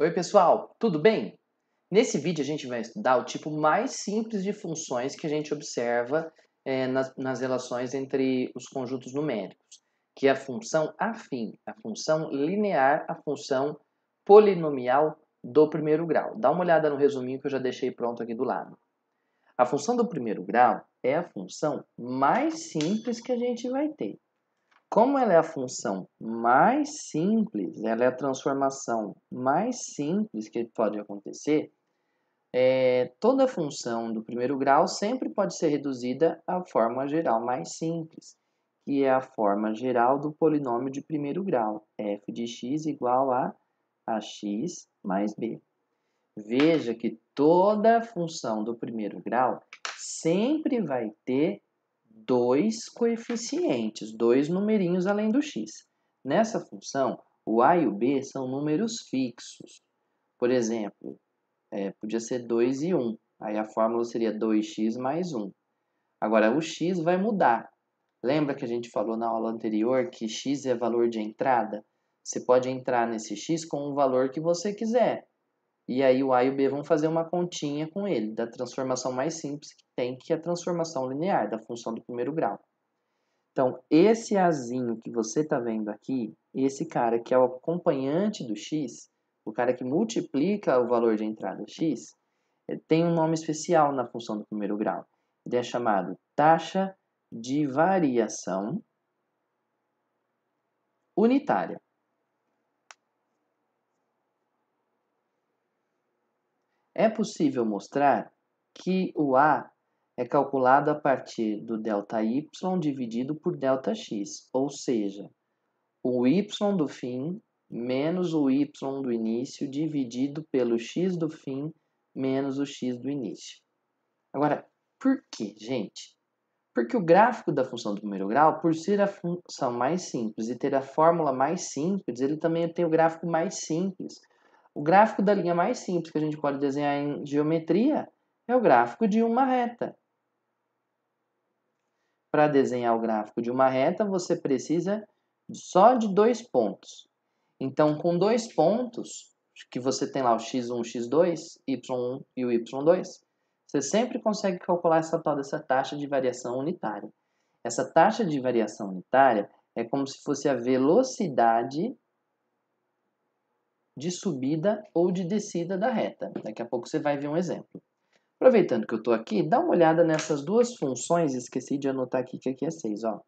Oi, pessoal, tudo bem? Nesse vídeo a gente vai estudar o tipo mais simples de funções que a gente observa nas relações entre os conjuntos numéricos, que é a função afim, a função linear, a função polinomial do primeiro grau. Dá uma olhada no resuminho que eu já deixei pronto aqui do lado. A função do primeiro grau é a função mais simples que a gente vai ter. Como ela é a função mais simples, ela é a transformação mais simples que pode acontecer, toda função do primeiro grau sempre pode ser reduzida à forma geral mais simples, que é a forma geral do polinômio de primeiro grau, f de x igual a ax mais b. Veja que toda função do primeiro grau sempre vai ter dois coeficientes, dois numerinhos além do x. Nessa função, o a e o b são números fixos. Por exemplo, podia ser 2 e 1. Aí a fórmula seria 2x mais 1. Agora, o x vai mudar. Lembra que a gente falou na aula anterior que x é valor de entrada? Você pode entrar nesse x com o valor que você quiser. E aí o a e o b vão fazer uma continha com ele, da transformação mais simples que tem, que é a transformação linear, da função do primeiro grau. Então, esse azinho que você está vendo aqui, esse cara que é o acompanhante do x, o cara que multiplica o valor de entrada x, tem um nome especial na função do primeiro grau. Ele é chamado taxa de variação unitária. É possível mostrar que o a é calculado a partir do ΔY dividido por Δx, ou seja, o y do fim menos o y do início dividido pelo x do fim menos o x do início. Agora, por que, gente? Porque o gráfico da função do primeiro grau, por ser a função mais simples e ter a fórmula mais simples, ele também tem o gráfico mais simples. O gráfico da linha mais simples que a gente pode desenhar em geometria é o gráfico de uma reta. Para desenhar o gráfico de uma reta, você precisa só de dois pontos. Então, com dois pontos, que você tem lá o x1, x2, y1 e o y2, você sempre consegue calcular essa tal dessa taxa de variação unitária. Essa taxa de variação unitária é como se fosse a velocidade de subida ou de descida da reta. Daqui a pouco você vai ver um exemplo. Aproveitando que eu estou aqui, dá uma olhada nessas duas funções, esqueci de anotar aqui que aqui é 6, ó.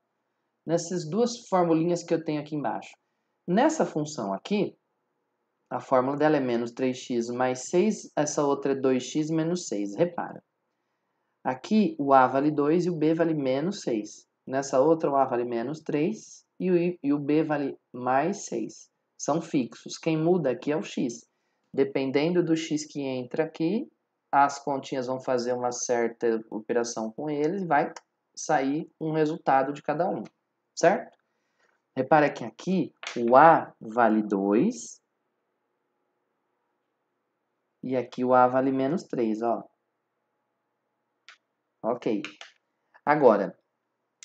Nessas duas formulinhas que eu tenho aqui embaixo. Nessa função aqui, a fórmula dela é menos 3x mais 6, essa outra é 2x menos 6, repara. Aqui o a vale 2 e o b vale menos 6. Nessa outra o a vale menos 3 e o b vale mais 6. São fixos. Quem muda aqui é o x. Dependendo do x que entra aqui, as continhas vão fazer uma certa operação com eles e vai sair um resultado de cada um, certo? Repara que aqui o a vale 2 e aqui o a vale menos 3, ó. Ok. Agora,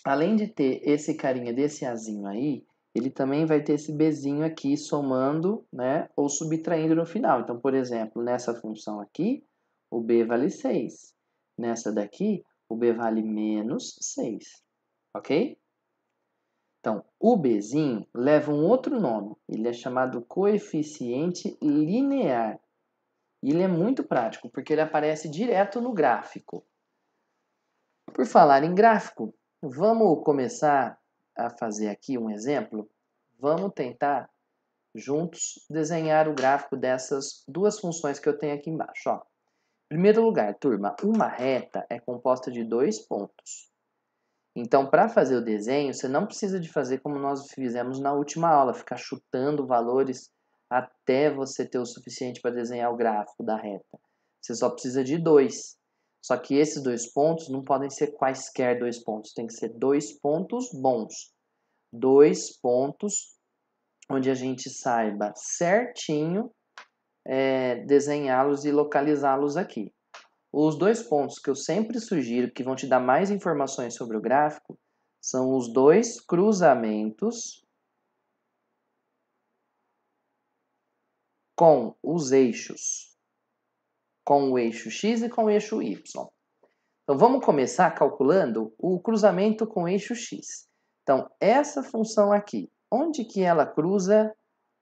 além de ter esse carinha desse azinho aí, ele também vai ter esse bzinho aqui somando, né, ou subtraindo no final. Então, por exemplo, nessa função aqui, o b vale 6. Nessa daqui, o b vale menos 6. Ok? Então, o bzinho leva um outro nome. Ele é chamado coeficiente linear. E ele é muito prático, porque ele aparece direto no gráfico. Por falar em gráfico, vamos começar a fazer aqui um exemplo? Vamos tentar juntos desenhar o gráfico dessas duas funções que eu tenho aqui embaixo. Ó. Em primeiro lugar, turma, uma reta é composta de dois pontos. Então, para fazer o desenho, você não precisa de fazer como nós fizemos na última aula, ficar chutando valores até você ter o suficiente para desenhar o gráfico da reta. Você só precisa de dois. Só que esses dois pontos não podem ser quaisquer dois pontos, tem que ser dois pontos bons. Dois pontos onde a gente saiba certinho desenhá-los e localizá-los aqui. Os dois pontos que eu sempre sugiro que vão te dar mais informações sobre o gráfico são os dois cruzamentos com os eixos, com o eixo x e com o eixo y. Então, vamos começar calculando o cruzamento com o eixo x. Então, essa função aqui, onde que ela cruza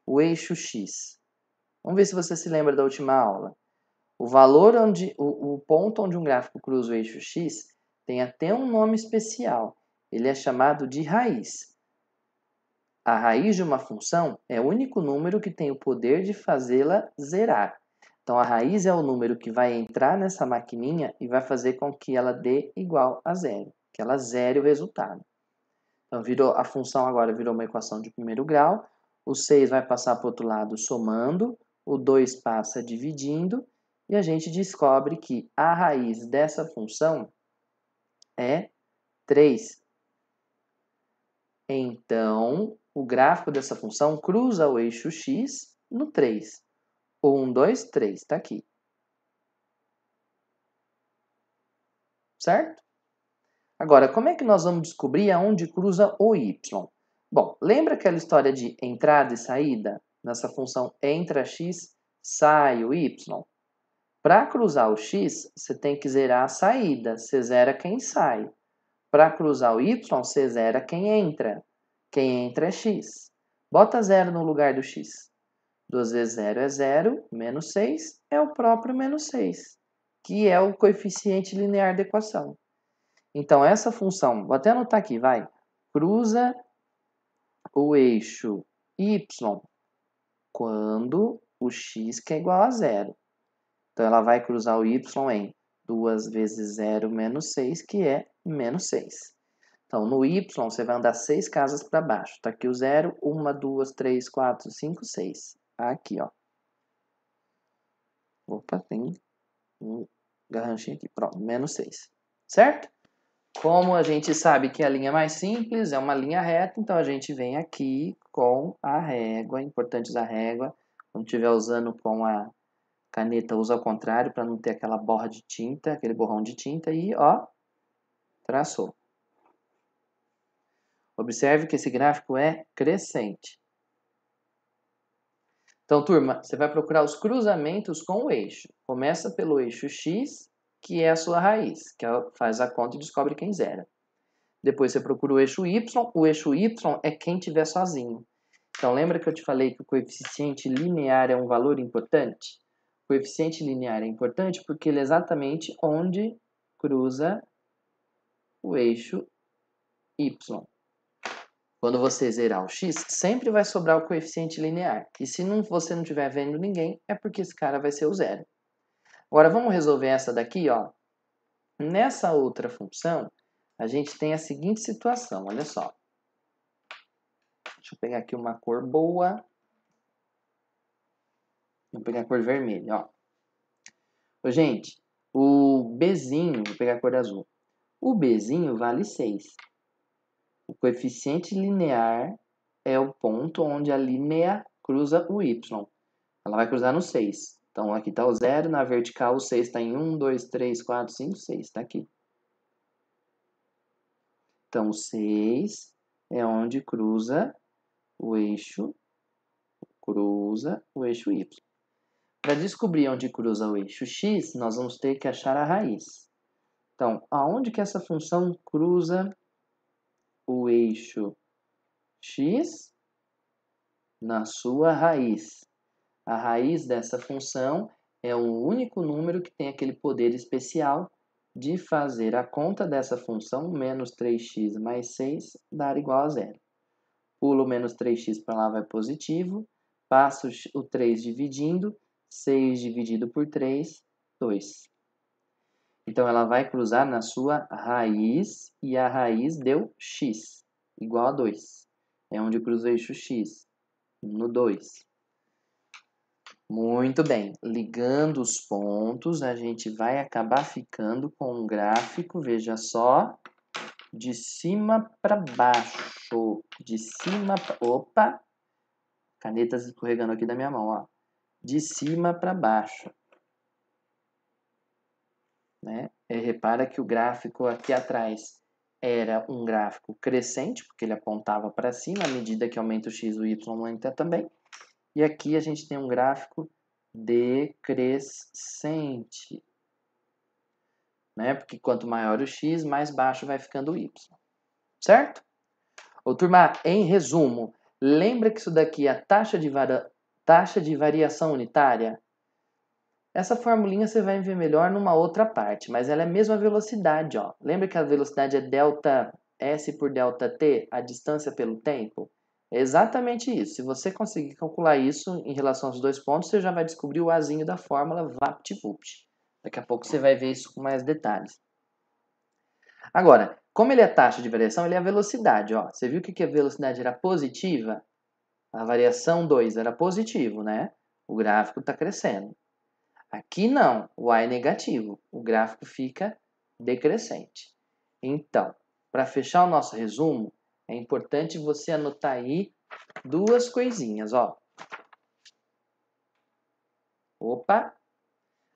o eixo x? Vamos ver se você se lembra da última aula. O valor onde, o ponto onde um gráfico cruza o eixo x tem até um nome especial. Ele é chamado de raiz. A raiz de uma função é o único número que tem o poder de fazê-la zerar. Então, a raiz é o número que vai entrar nessa maquininha e vai fazer com que ela dê igual a zero, que ela zere o resultado. Então, a função agora virou uma equação de primeiro grau. O 6 vai passar para o outro lado somando, o 2 passa dividindo, e a gente descobre que a raiz dessa função é 3. Então, o gráfico dessa função cruza o eixo x no 3. 1, 2, 3, está aqui. Certo? Agora, como é que nós vamos descobrir aonde cruza o y? Bom, lembra aquela história de entrada e saída? Nessa função entra x, sai o y? Para cruzar o x, você tem que zerar a saída. Você zera quem sai. Para cruzar o y, você zera quem entra. Quem entra é x. Bota 0 no lugar do x. 2 vezes 0 é 0, menos 6 é o próprio menos 6, que é o coeficiente linear da equação. Então, essa função, vou até anotar aqui, vai, cruza o eixo y quando o x que é igual a 0. Então, ela vai cruzar o y em 2 vezes 0 menos 6, que é menos 6. Então, no y, você vai andar 6 casas para baixo. Está aqui o 0, 1, 2, 3, 4, 5, 6. Aqui, ó. Opa, tem um garranchinho aqui. Pronto, menos 6. Certo? Como a gente sabe que a linha mais simples é uma linha reta, então a gente vem aqui com a régua. É importante usar a régua. Quando estiver usando com a caneta, usa ao contrário para não ter aquela borra de tinta, aquele borrão de tinta. E, ó, traçou. Observe que esse gráfico é crescente. Então, turma, você vai procurar os cruzamentos com o eixo. Começa pelo eixo x, que é a sua raiz, que faz a conta e descobre quem zera. Depois você procura o eixo y é quem tiver sozinho. Então, lembra que eu te falei que o coeficiente linear é um valor importante? O coeficiente linear é importante porque ele é exatamente onde cruza o eixo y. Quando você zerar o x, sempre vai sobrar o coeficiente linear. E se você não estiver vendo ninguém, é porque esse cara vai ser o zero. Agora, vamos resolver essa daqui, ó. Nessa outra função, a gente tem a seguinte situação, olha só. Deixa eu pegar aqui uma cor boa. Vou pegar a cor vermelha, ó. Ô, gente, o Bzinho, vou pegar a cor azul. O Bzinho vale 6. O coeficiente linear é o ponto onde a linha cruza o y. Ela vai cruzar no 6. Então, aqui está o 0, na vertical o 6 está em 1, 2, 3, 4, 5, 6. Está aqui. Então, o 6 é onde cruza o eixo y. Para descobrir onde cruza o eixo x, nós vamos ter que achar a raiz. Então, aonde que essa função cruza o eixo x? Na sua raiz. A raiz dessa função é o único número que tem aquele poder especial de fazer a conta dessa função, menos 3x mais 6, dar igual a zero. Pulo o menos 3x para lá, vai positivo. Passo o 3 dividindo. 6 dividido por 3, 2. Então, ela vai cruzar na sua raiz e a raiz deu x, igual a 2. É onde cruza o eixo x, no 2. Muito bem. Ligando os pontos, a gente vai acabar ficando com um gráfico, veja só, de cima para baixo. De cima para... Opa! Canetas escorregando aqui da minha mão, ó. De cima para baixo. Né? E repara que o gráfico aqui atrás era um gráfico crescente, porque ele apontava para cima, à medida que aumenta o x, o y aumenta também. E aqui a gente tem um gráfico decrescente, né? Porque quanto maior o x, mais baixo vai ficando o y, certo? Ô, turma, em resumo, lembra que isso daqui é a taxa de variação unitária? Essa formulinha você vai ver melhor numa outra parte, mas ela é a mesma velocidade, ó. Lembra que a velocidade é delta S por delta T, a distância pelo tempo? É exatamente isso. Se você conseguir calcular isso em relação aos dois pontos, você já vai descobrir o azinho da fórmula VaptVupt. Daqui a pouco você vai ver isso com mais detalhes. Agora, como ele é taxa de variação, ele é a velocidade, ó. Você viu que a velocidade era positiva? A variação 2 era positivo, né? O gráfico está crescendo. Aqui não, o A é negativo, o gráfico fica decrescente. Então, para fechar o nosso resumo, é importante você anotar aí duas coisinhas, ó. Opa!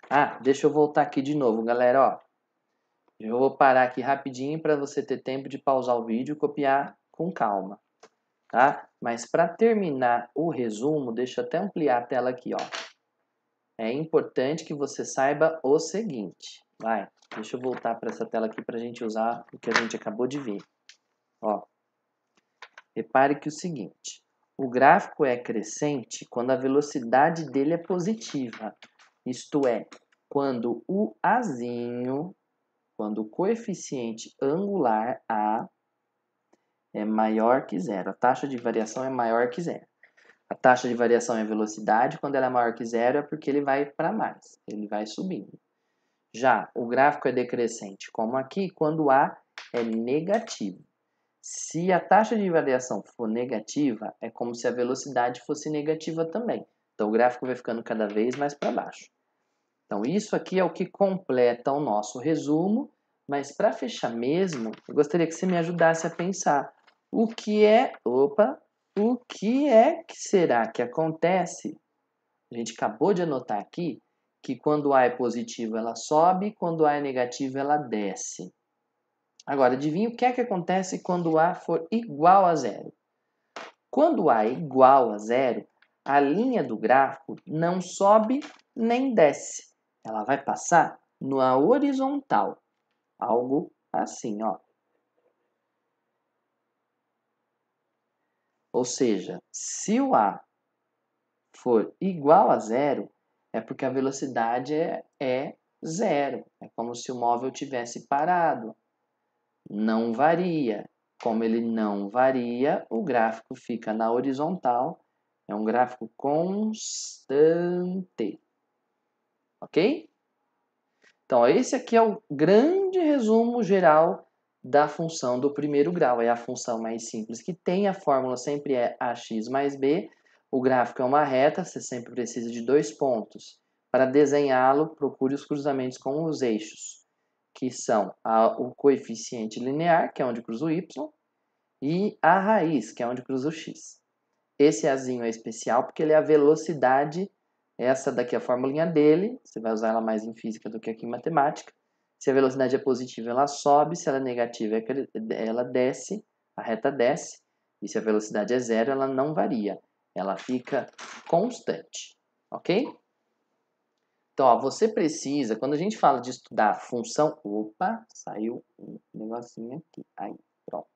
Ah, deixa eu voltar aqui de novo, galera, ó. Eu vou parar aqui rapidinho para você ter tempo de pausar o vídeo e copiar com calma, tá? Mas para terminar o resumo, deixa eu até ampliar a tela aqui, ó. É importante que você saiba o seguinte. Vai, deixa eu voltar para essa tela aqui para a gente usar o que a gente acabou de ver. Ó, repare que o seguinte, o gráfico é crescente quando a velocidade dele é positiva. Isto é, quando o Azinho, quando o coeficiente angular A é maior que zero. A taxa de variação é maior que zero. A taxa de variação é a velocidade, quando ela é maior que zero é porque ele vai para mais, ele vai subindo. Já o gráfico é decrescente, como aqui, quando A é negativo. Se a taxa de variação for negativa, é como se a velocidade fosse negativa também. Então o gráfico vai ficando cada vez mais para baixo. Então isso aqui é o que completa o nosso resumo, mas para fechar mesmo, eu gostaria que você me ajudasse a pensar o que é que será que acontece? A gente acabou de anotar aqui que quando A é positivo ela sobe, quando A é negativo ela desce. Agora, adivinha o que é que acontece quando A for igual a zero? Quando A é igual a zero, a linha do gráfico não sobe nem desce. Ela vai passar na horizontal. Algo assim, ó. Ou seja, se o A for igual a zero, é porque a velocidade é zero. É como se o móvel tivesse parado. Não varia. Como ele não varia, o gráfico fica na horizontal. É um gráfico constante. Ok? Então, esse aqui é o grande resumo geral da função do primeiro grau. É a função mais simples que tem. A fórmula sempre é ax mais b. O gráfico é uma reta, você sempre precisa de dois pontos. Para desenhá-lo, procure os cruzamentos com os eixos, que são o coeficiente linear, que é onde cruza o y, e a raiz, que é onde cruza o x. Esse azinho é especial porque ele é a velocidade. Essa daqui é a formulinha dele, você vai usar ela mais em física do que aqui em matemática. Se a velocidade é positiva, ela sobe, se ela é negativa, ela desce, a reta desce, e se a velocidade é zero, ela não varia, ela fica constante, ok? Então, ó, você precisa, quando a gente fala de estudar função... Opa, saiu um negocinho aqui. Aí, pronto.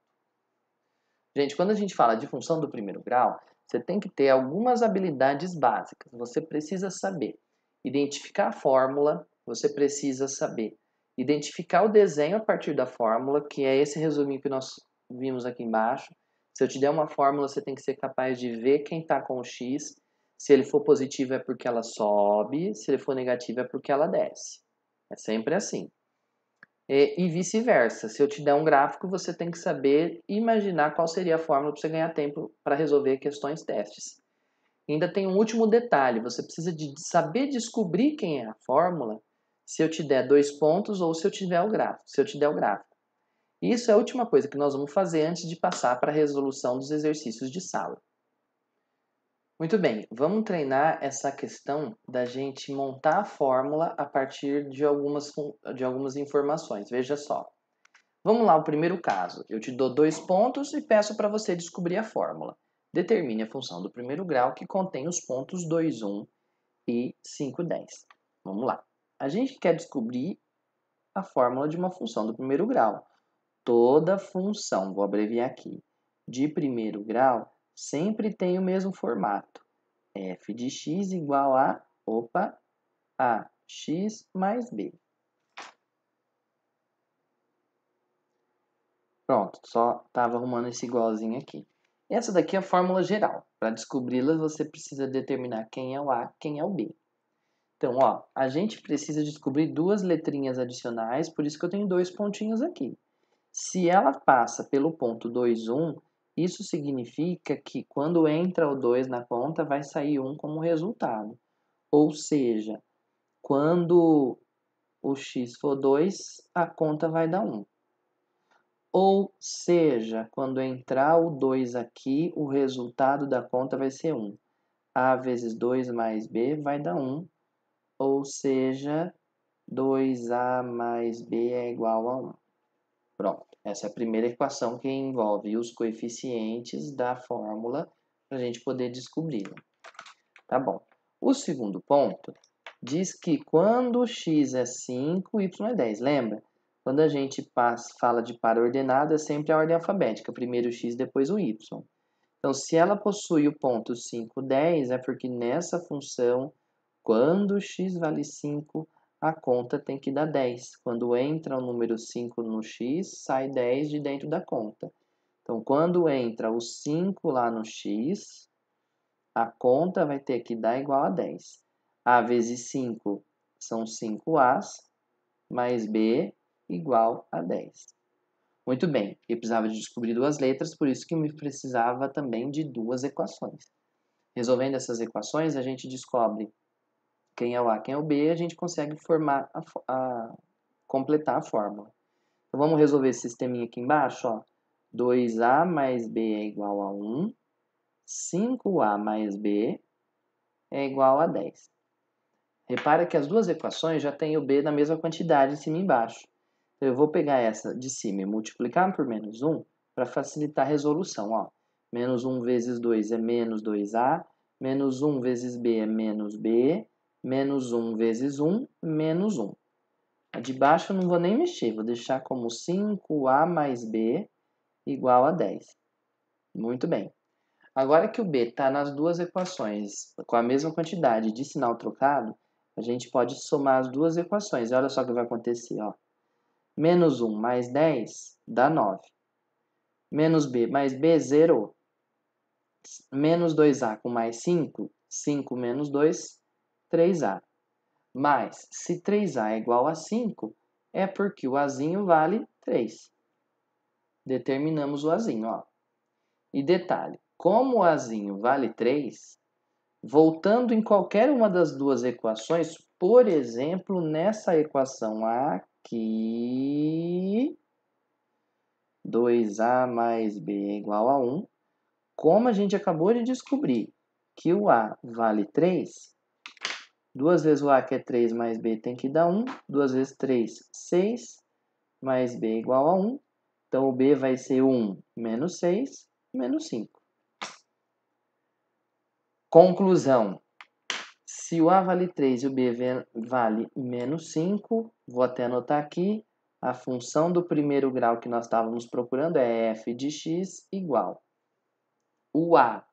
Gente, quando a gente fala de função do primeiro grau, você tem que ter algumas habilidades básicas. Você precisa saber identificar a fórmula, você precisa saber identificar o desenho a partir da fórmula, que é esse resuminho que nós vimos aqui embaixo. Se eu te der uma fórmula, você tem que ser capaz de ver quem está com o x. Se ele for positivo é porque ela sobe, se ele for negativo é porque ela desce. É sempre assim. E vice-versa. Se eu te der um gráfico, você tem que saber imaginar qual seria a fórmula para você ganhar tempo para resolver questões testes. Ainda tem um último detalhe, você precisa de saber descobrir quem é a fórmula se eu te der dois pontos ou se eu te der o gráfico. Se eu te der o gráfico. Isso é a última coisa que nós vamos fazer antes de passar para a resolução dos exercícios de sala. Muito bem, vamos treinar essa questão da gente montar a fórmula a partir de algumas informações. Veja só. Vamos lá, o primeiro caso. Eu te dou dois pontos e peço para você descobrir a fórmula. Determine a função do primeiro grau que contém os pontos 2, 1 e 5, 10. Vamos lá. A gente quer descobrir a fórmula de uma função do primeiro grau. Toda função, vou abreviar aqui, de primeiro grau sempre tem o mesmo formato. F de x igual a, ax mais b. Pronto, só estava arrumando esse igualzinho aqui. Essa daqui é a fórmula geral. Para descobri-la, você precisa determinar quem é o A, quem é o B. Então, ó, a gente precisa descobrir duas letrinhas adicionais, por isso que eu tenho dois pontinhos aqui. Se ela passa pelo ponto 2, 1, isso significa que quando entra o 2 na conta, vai sair 1 como resultado. Ou seja, quando o x for 2, a conta vai dar 1. Ou seja, quando entrar o 2 aqui, o resultado da conta vai ser 1. A vezes 2 mais B vai dar 1. Ou seja, 2A mais B é igual a 1. Pronto, essa é a primeira equação que envolve os coeficientes da fórmula para a gente poder descobri-la. Tá bom. O segundo ponto diz que quando x é 5, y é 10. Lembra? Quando a gente fala de par ordenado, é sempre a ordem alfabética. Primeiro o x, depois o y. Então, se ela possui o ponto 5, 10, é porque nessa função, quando x vale 5, a conta tem que dar 10. Quando entra o número 5 no x, sai 10 de dentro da conta. Então, quando entra o 5 lá no x, a conta vai ter que dar igual a 10. A vezes 5 são 5As, mais B igual a 10. Muito bem, eu precisava de descobrir duas letras, por isso que me precisava também de duas equações. Resolvendo essas equações, a gente descobre quem é o A, quem é o B, e a gente consegue completar a fórmula. Então, vamos resolver esse sisteminha aqui embaixo. Ó. 2A mais B é igual a 1. 5A mais B é igual a 10. Repara que as duas equações já têm o B na mesma quantidade em cima e embaixo. Então, eu vou pegar essa de cima e multiplicar por menos 1 para facilitar a resolução. Ó. Menos 1 vezes 2 é menos 2A, menos 1 vezes B é menos B, menos 1 vezes 1, menos 1. A de baixo eu não vou nem mexer, vou deixar como 5A mais B igual a 10. Muito bem. Agora que o B está nas duas equações com a mesma quantidade de sinal trocado, a gente pode somar as duas equações. E olha só o que vai acontecer. Ó. Menos 1 mais 10 dá 9. Menos B mais B, zerou. Menos 2A com mais 5, 5 menos 2, 3A. Mas, se 3A é igual a 5, é porque o Azinho vale 3. Determinamos o Azinho. Ó. E detalhe, como o Azinho vale 3, voltando em qualquer uma das duas equações, por exemplo, nessa equação aqui, 2A mais B é igual a 1, como a gente acabou de descobrir que o A vale 3, 2 vezes o A que é 3 mais B tem que dar 1, 2 vezes 3, 6, mais B igual a 1, então o B vai ser 1 menos 6, menos 5. Conclusão. Se o A vale 3 e o B vale menos 5, vou até anotar aqui, a função do primeiro grau que nós estávamos procurando é f de x igual. O A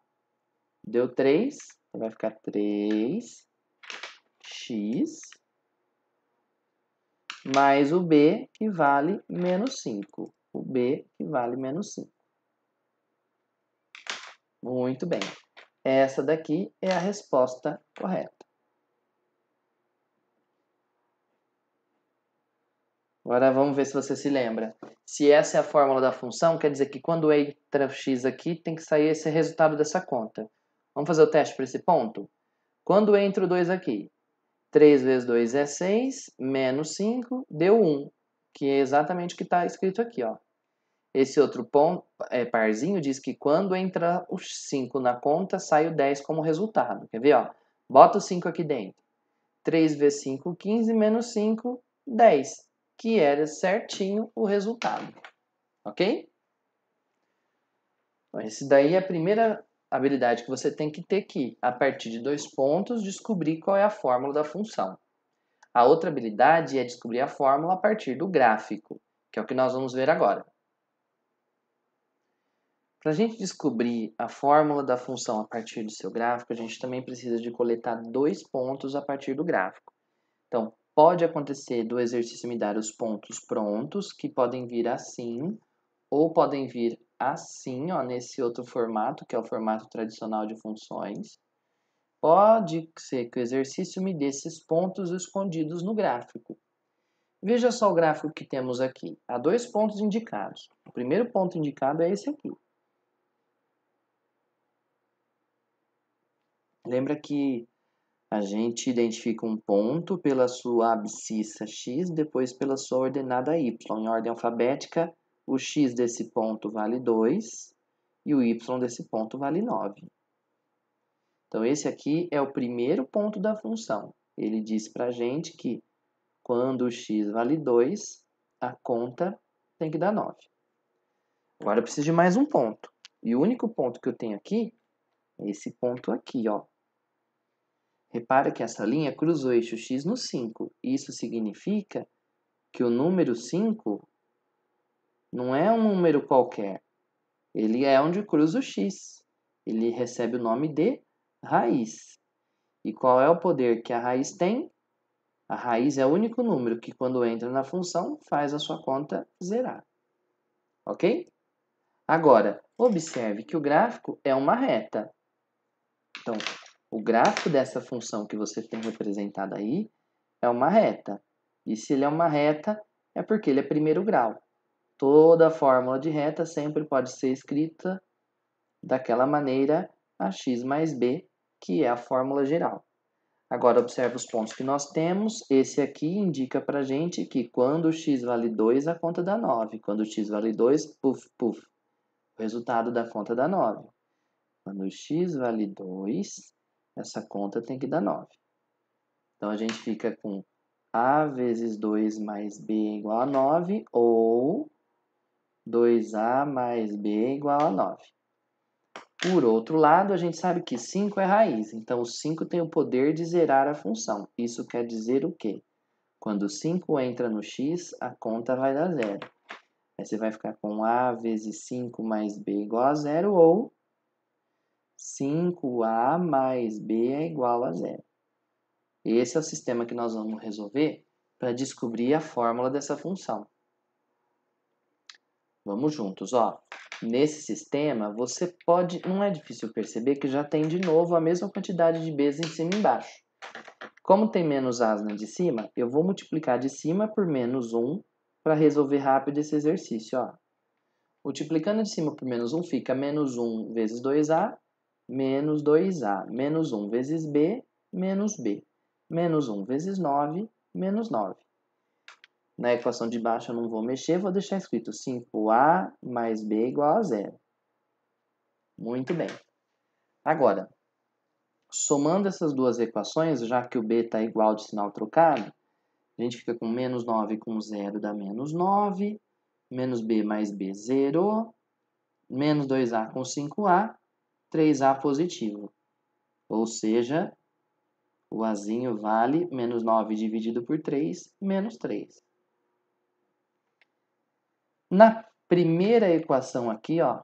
deu 3, vai ficar 3x mais o B que vale menos 5. O B que vale menos 5. Muito bem. Essa daqui é a resposta correta. Agora vamos ver se você se lembra. Se essa é a fórmula da função, quer dizer que quando entra x aqui, tem que sair esse resultado dessa conta. Vamos fazer o teste para esse ponto? Quando entra o 2 aqui, 3 vezes 2 é 6, menos 5, deu 1, que é exatamente o que está escrito aqui. Ó. Esse outro parzinho diz que quando entra o 5 na conta, sai o 10 como resultado. Quer ver? Ó? Bota o 5 aqui dentro. 3 vezes 5, 15, menos 5, 10. Que era certinho o resultado. Ok? Então, esse daí é a primeira habilidade que você tem que ter que, a partir de 2 pontos, descobrir qual é a fórmula da função. A outra habilidade é descobrir a fórmula a partir do gráfico, que é o que nós vamos ver agora. Para a gente descobrir a fórmula da função a partir do seu gráfico, a gente também precisa de coletar 2 pontos a partir do gráfico. Então, pode acontecer do exercício me dar os pontos prontos, que podem vir assim, ou podem vir assim, ó, nesse outro formato, que é o formato tradicional de funções. Pode ser que o exercício me dê esses pontos escondidos no gráfico. Veja só o gráfico que temos aqui. Há 2 pontos indicados. O primeiro ponto indicado é esse aqui. Lembra que a gente identifica um ponto pela sua abscissa x, depois pela sua ordenada y. Em ordem alfabética, o x desse ponto vale 2 e o y desse ponto vale 9. Então, esse aqui é o primeiro ponto da função. Ele diz para a gente que quando o x vale 2, a conta tem que dar 9. Agora eu preciso de mais um ponto. E o único ponto que eu tenho aqui é esse ponto aqui, ó. Repara que essa linha cruza o eixo x no 5. Isso significa que o número 5 não é um número qualquer. Ele é onde cruza o x. Ele recebe o nome de raiz. E qual é o poder que a raiz tem? A raiz é o único número que, quando entra na função, faz a sua conta zerar. Ok? Agora, observe que o gráfico é uma reta. Então, o gráfico dessa função que você tem representado aí é uma reta. E se ele é uma reta, é porque ele é primeiro grau. Toda fórmula de reta sempre pode ser escrita daquela maneira, ax mais b, que é a fórmula geral. Agora, observe os pontos que nós temos. Esse aqui indica para a gente que quando o x vale 2, a conta dá 9. Quando o x vale 2, puf, puf. O resultado da conta dá 9. Quando o x vale 2, essa conta tem que dar 9. Então, a gente fica com a vezes 2 mais b igual a 9, ou 2a mais b igual a 9. Por outro lado, a gente sabe que 5 é raiz, então o 5 tem o poder de zerar a função. Isso quer dizer o quê? Quando 5 entra no x, a conta vai dar 0. Aí você vai ficar com a vezes 5 mais b igual a 0, ou 5a mais b é igual a 0. Esse é o sistema que nós vamos resolver para descobrir a fórmula dessa função. Vamos juntos, ó. Nesse sistema, você pode... Não é difícil perceber que já tem de novo a mesma quantidade de b's em cima e embaixo. Como tem menos a's na de cima, eu vou multiplicar de cima por menos 1 para resolver rápido esse exercício, ó. Multiplicando de cima por menos 1 fica menos 1 vezes 2a, menos 2a. Menos 1 vezes b, menos b. Menos 1 vezes 9, menos 9. Na equação de baixo eu não vou mexer, vou deixar escrito 5a mais b igual a 0. Muito bem. Agora, somando essas duas equações, já que o b está igual de sinal trocado, a gente fica com menos 9 com 0 dá menos 9, menos b mais b, 0, menos 2a com 5a, 3a positivo. Ou seja, o azinho vale menos 9 dividido por 3, menos 3. Na primeira equação aqui, ó,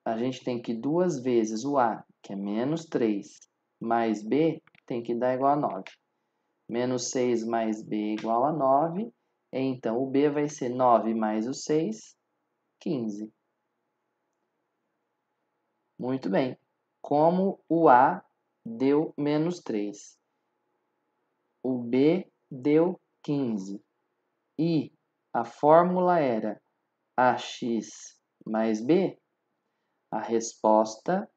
a gente tem que 2 vezes o a, que é menos 3, mais b, tem que dar igual a 9. Menos 6 mais b igual a 9. Então, o b vai ser 9 mais o 6, 15. Muito bem. Como o a deu menos 3, o b deu 15. E a fórmula era ax mais b, a resposta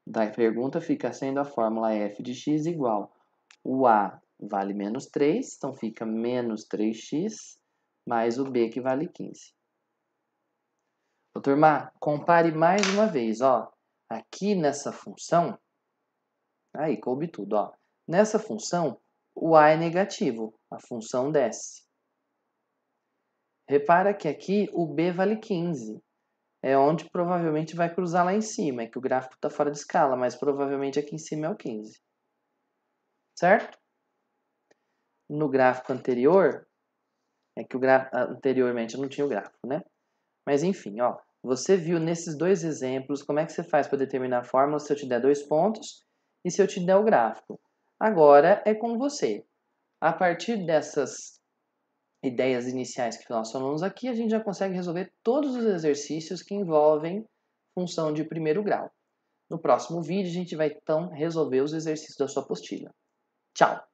da pergunta fica sendo a fórmula f de x igual. O a vale menos 3, então fica menos 3x, mais o b que vale 15. Ô, turma, compare mais uma vez, ó. Aqui nessa função, aí coube tudo, ó. Nessa função, o a é negativo, a função desce. Repara que aqui o b vale 15. é onde provavelmente vai cruzar lá em cima, é que o gráfico está fora de escala, mas provavelmente aqui em cima é o 15. Certo? No gráfico anterior, é que anteriormente eu não tinha o gráfico, né? Mas enfim, ó, você viu nesses dois exemplos como é que você faz para determinar a fórmula se eu te der 2 pontos e se eu te der o gráfico. Agora é com você. A partir dessas ideias iniciais que nós falamos aqui, a gente já consegue resolver todos os exercícios que envolvem função de primeiro grau. No próximo vídeo, a gente vai então resolver os exercícios da sua apostila. Tchau!